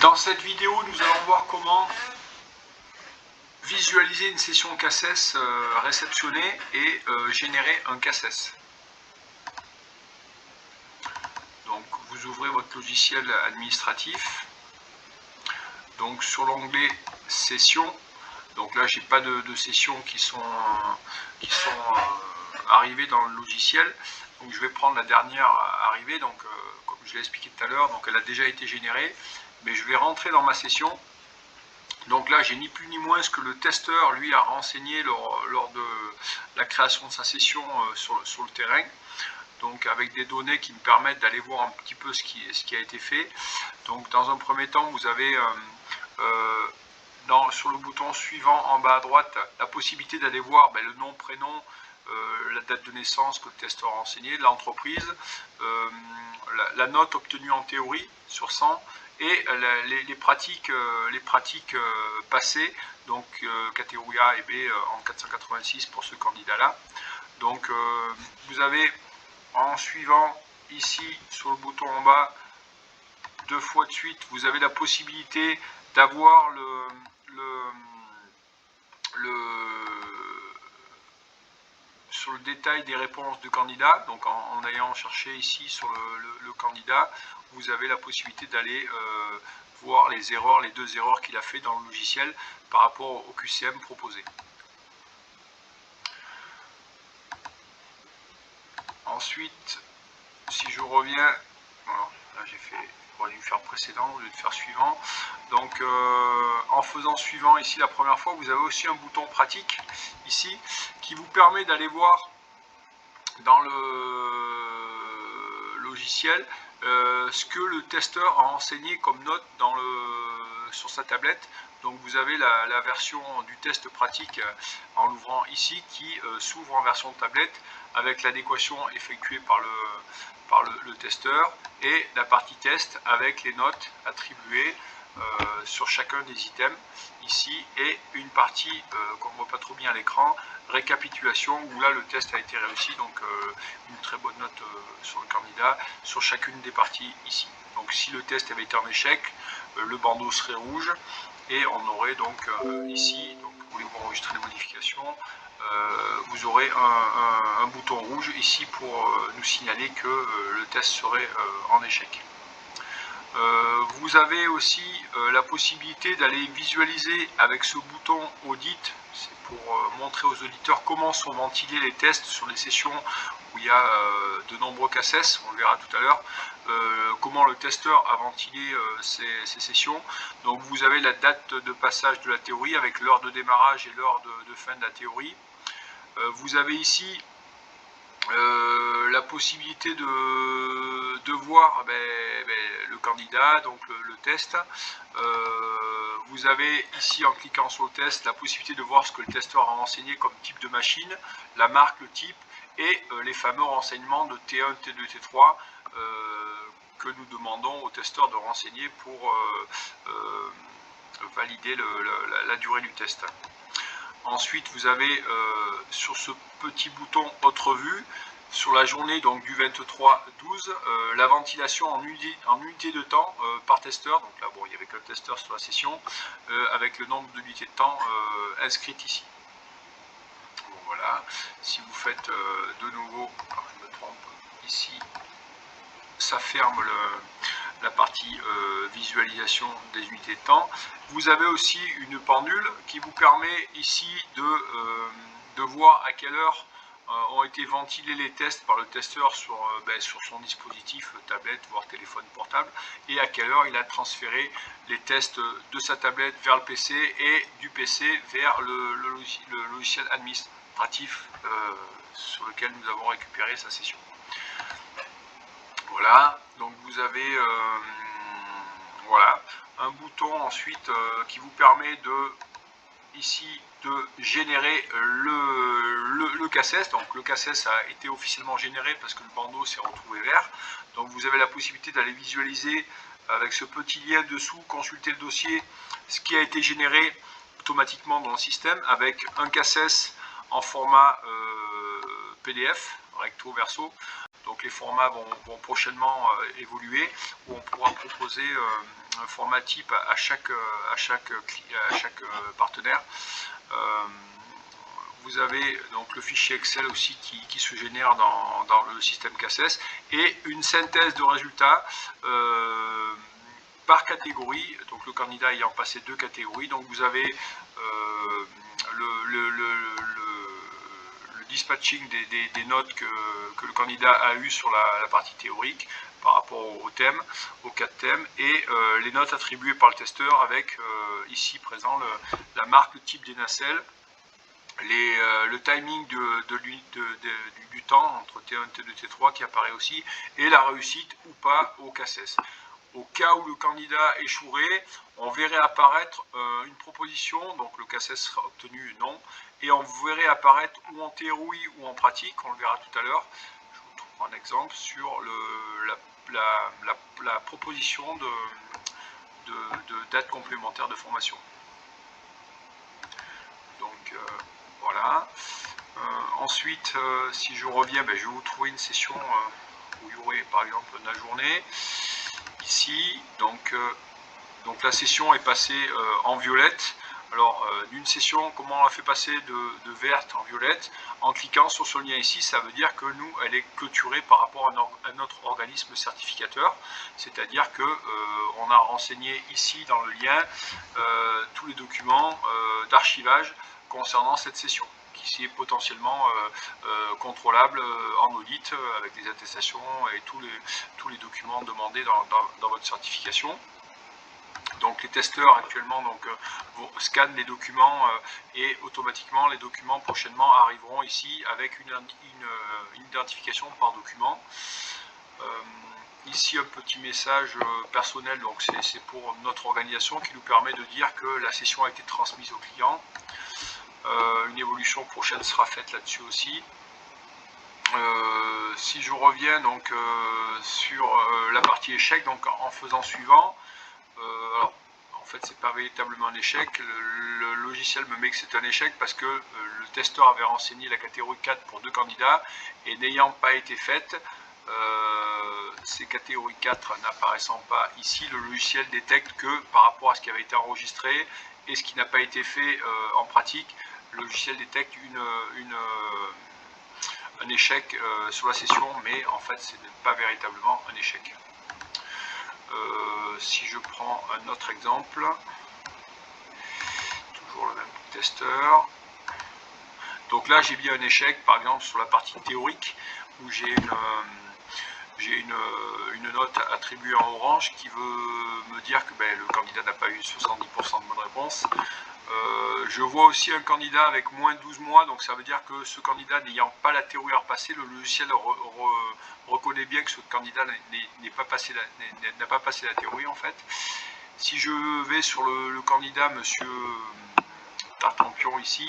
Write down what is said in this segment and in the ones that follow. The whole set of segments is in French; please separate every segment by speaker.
Speaker 1: Dans cette vidéo, nous allons voir comment visualiser une session CASSES réceptionnée et générer un CASSES. Donc vous ouvrez votre logiciel administratif. Donc sur l'onglet session, donc là j'ai pas de sessions qui sont arrivées dans le logiciel. Donc je vais prendre la dernière arrivée, donc comme je l'ai expliqué tout à l'heure, donc elle a déjà été générée, mais je vais rentrer dans ma session. Donc là j'ai ni plus ni moins que le testeur lui a renseigné lors de la création de sa session sur le terrain. Donc avec des données qui me permettent d'aller voir un petit peu ce qui a été fait. Donc dans un premier temps, vous avez sur le bouton suivant en bas à droite la possibilité d'aller voir le nom, prénom, la date de naissance que le testeur a renseigné, l'entreprise, la note obtenue en théorie sur 100 et les pratiques passées, donc catégorie A et B en 486 pour ce candidat-là. Donc vous avez en suivant ici sur le bouton en bas, deux fois de suite, vous avez la possibilité d'avoir sur le détail des réponses de candidats. Donc en ayant cherché ici sur le candidat, vous avez la possibilité d'aller voir les deux erreurs qu'il a fait dans le logiciel par rapport au QCM proposé. Ensuite, si je reviens, voilà, là j'aurais dû faire précédent au lieu de faire suivant. Donc en faisant suivant ici la première fois, vous avez aussi un bouton pratique ici qui vous permet d'aller voir dans le logiciel ce que le testeur a enseigné comme note sur sa tablette. Donc vous avez la version du test pratique en l'ouvrant ici qui s'ouvre en version tablette avec l'adéquation effectuée par le testeur et la partie test avec les notes attribuées sur chacun des items ici et une partie qu'on ne voit pas trop bien à l'écran, récapitulation où là le test a été réussi, donc une très bonne note sur le candidat sur chacune des parties ici. Donc si le test avait été un échec, le bandeau serait rouge et on aurait donc ici, donc voulez-vous enregistrer les modifications, vous aurez un bouton rouge ici pour nous signaler que le test serait en échec. Vous avez aussi la possibilité d'aller visualiser avec ce bouton audit, c'est pour montrer aux auditeurs comment sont ventilés les tests sur les sessions où il y a de nombreux CASSES, on le verra tout à l'heure, comment le testeur a ventilé ces sessions. Donc vous avez la date de passage de la théorie avec l'heure de démarrage et l'heure de fin de la théorie. Vous avez ici la possibilité de voir le candidat, donc le test. Vous avez ici en cliquant sur le test la possibilité de voir ce que le testeur a renseigné comme type de machine, la marque, le type et les fameux renseignements de T1, T2, T3 que nous demandons au testeur de renseigner pour valider la durée du test. Ensuite, vous avez sur ce petit bouton Autre vue, sur la journée donc du 23-12, la ventilation en unité de temps par testeur. Donc là, bon, il n'y avait qu'un testeur sur la session, avec le nombre d'unités de temps inscrites ici. Bon, voilà, si vous faites de nouveau, alors je me trompe, ici, ça ferme la partie visualisation des unités de temps. Vous avez aussi une pendule qui vous permet ici de voir à quelle heure ont été ventilés les tests par le testeur sur son dispositif tablette voire téléphone portable et à quelle heure il a transféré les tests de sa tablette vers le PC et du PC vers le logiciel administratif sur lequel nous avons récupéré sa session. Voilà, donc vous avez voilà, un bouton ensuite qui vous permet ici de générer le CASSES. Donc le CASSES a été officiellement généré parce que le bandeau s'est retrouvé vert. Donc vous avez la possibilité d'aller visualiser avec ce petit lien dessous, consulter le dossier, ce qui a été généré automatiquement dans le système avec un CASSES en format PDF, recto verso. Donc donc les formats vont prochainement évoluer, où on pourra proposer un format type à chaque partenaire. Vous avez donc le fichier Excel aussi qui se génère dans le système CASSES et une synthèse de résultats par catégorie, donc le candidat ayant passé 2 catégories. Donc vous avez le dispatching des notes que le candidat a eu sur la partie théorique par rapport au thème, aux 4 thèmes, et les notes attribuées par le testeur avec ici présent la marque, le type des nacelles, le timing du temps entre T1, T2, T3 qui apparaît aussi, et la réussite ou pas au CASSES. Au cas où le candidat échouerait, on verrait apparaître une proposition, donc le CASSES sera obtenu non, et on verrait apparaître ou en théorie ou en pratique, on le verra tout à l'heure. Je vous trouve un exemple sur la proposition d'aide complémentaire de formation. Donc voilà. Ensuite, si je reviens, je vais vous trouver une session où il y aurait par exemple la journée. Ici, donc la session est passée en violette. Alors, d'une session, comment on la fait passer de verte en violette? En cliquant sur ce lien ici, ça veut dire que nous, elle est clôturée par rapport à notre organisme certificateur. C'est-à-dire que on a renseigné ici dans le lien tous les documents d'archivage concernant cette session, qui est potentiellement contrôlable en audit avec des attestations et tous les documents demandés dans votre certification. Donc les testeurs actuellement scannent les documents et automatiquement les documents prochainement arriveront ici avec une identification par document. Ici un petit message personnel, donc c'est pour notre organisation qui nous permet de dire que la session a été transmise au client. Une évolution prochaine sera faite là-dessus aussi. Si je reviens donc sur la partie échec, donc en faisant suivant, alors en fait c'est pas véritablement un échec, le logiciel me met que c'est un échec parce que le testeur avait renseigné la catégorie 4 pour 2 candidats et n'ayant pas été faite, ces catégories 4 n'apparaissant pas ici, le logiciel détecte que par rapport à ce qui avait été enregistré et ce qui n'a pas été fait en pratique, le logiciel détecte un échec sur la session, mais en fait ce n'est pas véritablement un échec. Si je prends un autre exemple, toujours le même testeur, donc là j'ai bien un échec par exemple sur la partie théorique où j'ai une note attribuée en orange qui veut me dire que le candidat n'a pas eu 70% de bonnes réponses. Je vois aussi un candidat avec moins de 12 mois, donc ça veut dire que ce candidat n'ayant pas la théorie à repasser, le logiciel reconnaît bien que ce candidat n'a pas passé la théorie en fait. Si je vais sur le candidat monsieur Tartampion ici,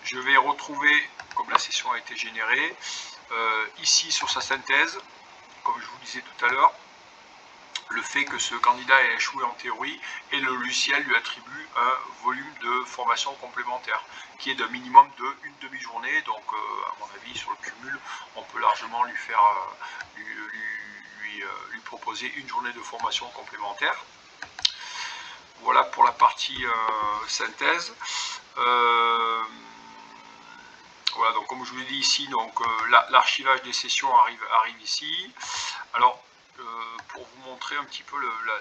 Speaker 1: je vais retrouver, comme la session a été générée, ici sur sa synthèse, comme je vous disais tout à l'heure, le fait que ce candidat ait échoué en théorie et le logiciel lui attribue un volume de formation complémentaire qui est d'un minimum de une demi-journée. Donc à mon avis sur le cumul on peut largement lui faire lui proposer une journée de formation complémentaire. Voilà pour la partie synthèse. Voilà, donc comme je vous l'ai dit ici, donc l'archivage des sessions arrive ici. Alors pour vous montrer un petit peu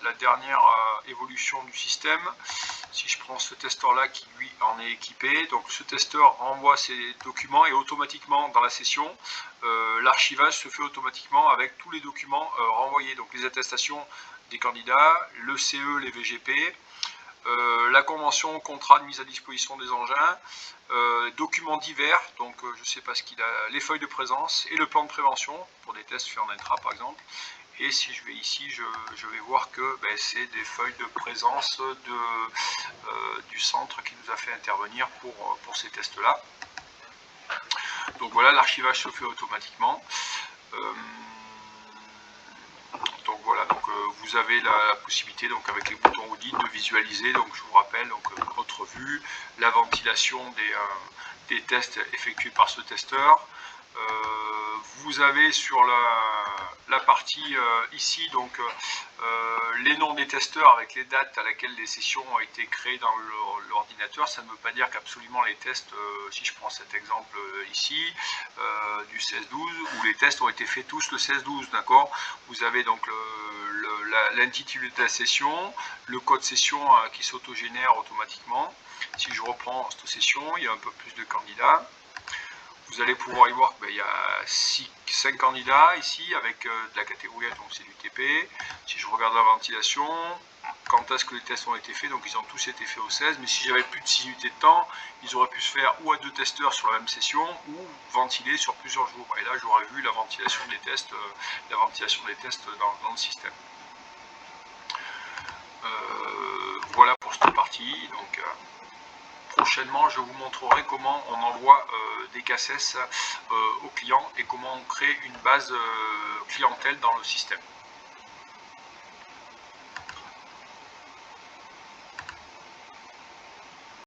Speaker 1: la dernière évolution du système, si je prends ce testeur là qui lui en est équipé, donc ce testeur envoie ses documents et automatiquement dans la session l'archivage se fait automatiquement avec tous les documents renvoyés, donc les attestations des candidats, le CE, les VGP, la convention, contrat de mise à disposition des engins, documents divers, donc je ne sais pas ce qu'il a, les feuilles de présence et le plan de prévention pour des tests faits en intra par exemple. Et si je vais ici, je vais voir que c'est des feuilles de présence du centre qui nous a fait intervenir pour ces tests-là. Donc voilà, l'archivage se fait automatiquement. Donc voilà, donc vous avez la possibilité donc avec les boutons audit de visualiser, donc je vous rappelle donc votre vue, la ventilation des tests effectués par ce testeur, vous avez sur la partie ici donc les noms des testeurs avec les dates à laquelle les sessions ont été créées dans l'ordinateur. Ça ne veut pas dire qu'absolument les tests, si je prends cet exemple ici, du 16-12, où les tests ont été faits tous le 16-12, d'accord. Vous avez donc l'intitulé de la session, le code session qui s'autogénère automatiquement. Si je reprends cette session, il y a un peu plus de candidats. Vous allez pouvoir y voir qu'il y a 5 candidats ici avec de la catégorie, donc c'est du TP. Si je regarde la ventilation, quand est-ce que les tests ont été faits, donc ils ont tous été faits au 16, mais si j'avais plus de 6 unités de temps, ils auraient pu se faire ou à 2 testeurs sur la même session ou ventiler sur plusieurs jours. Et là j'aurais vu la ventilation des tests, dans le système. Voilà pour cette partie. Donc, prochainement, je vous montrerai comment on envoie des CACES aux clients et comment on crée une base clientèle dans le système.